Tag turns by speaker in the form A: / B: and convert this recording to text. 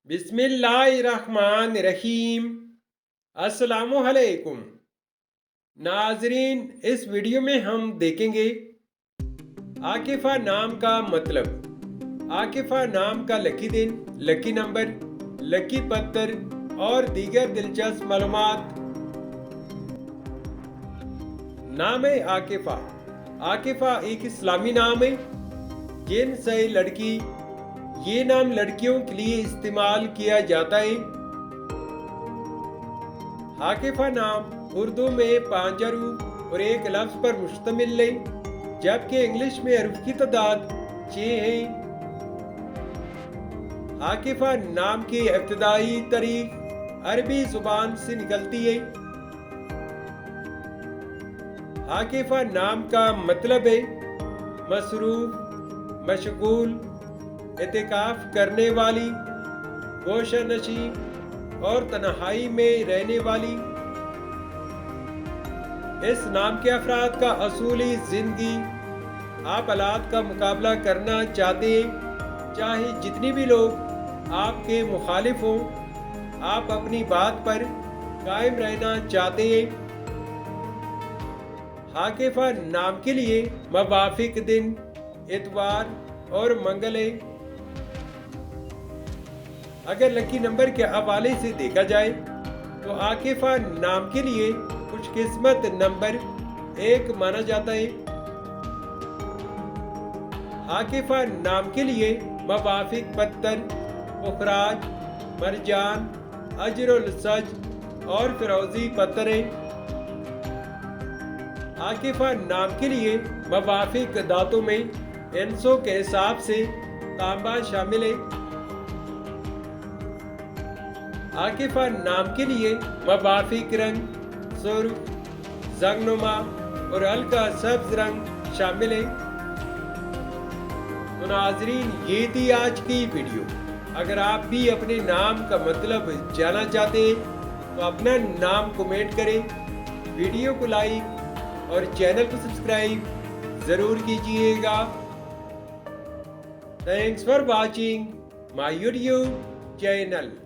A: बिस्मिल्लाहिर्रहमानिर्रहीम। अस्सलामुअलैकुम नाजरीन, इस वीडियो में हम देखेंगे आकिफा नाम का मतलब, आकिफा नाम का लकी दिन, लकी नंबर, लकी पत्थर और दीगर दिलचस्प मालूमात। नाम है आकिफा। आकिफा एक इस्लामी नाम है। जिन्स है लड़की। ये नाम लड़कियों के लिए इस्तेमाल किया जाता है। आकिफा नाम उर्दू में 5 हरूफ और एक लफ्ज पर मुश्तमिल है, जबकि इंग्लिश में हरूफ की तादाद 6 है। आकिफा नाम की इब्तिदाई तारीख अरबी जुबान से निकलती है। आकिफा नाम का मतलब है मसरूफ, मशगूल, एतिकाफ करने वाली, गोशनशी और तन्हाई में रहने वाली। इस नाम के अफराद का असूली जिंदगी आप हालात का मुकाबला करना चाहते हैं, चाहे जितनी भी लोग आपके मुखालिफ हों, आप अपनी बात पर कायम रहना चाहते हैं। आकिफा नाम के लिए मवाफिक दिन इतवार और मंगल है। अगर लकी नंबर के हवाले से देखा जाए तो आकिफा नाम के लिए खुशकिस्मत नंबर 1 माना जाता है। आकिफा नाम के लिए मवाफिक पत्थर पुखराज, मरजान, अजरुल सज और फिरोजी पत्थर है। आकिफा नाम के लिए मवाफिक दांतों में इंसों के हिसाब से तांबा शामिल है। आकिफा नाम के लिए मवाफिक रंग सुर्ख, जंगनुमा और हल्का सब्ज रंग शामिल है। तो नाजरीन, ये थी आज की वीडियो। अगर आप भी अपने नाम का मतलब जानना चाहते हैं तो अपना नाम कमेंट करें, वीडियो को लाइक और चैनल को सब्सक्राइब जरूर कीजिएगा। Thanks for watching my YouTube channel.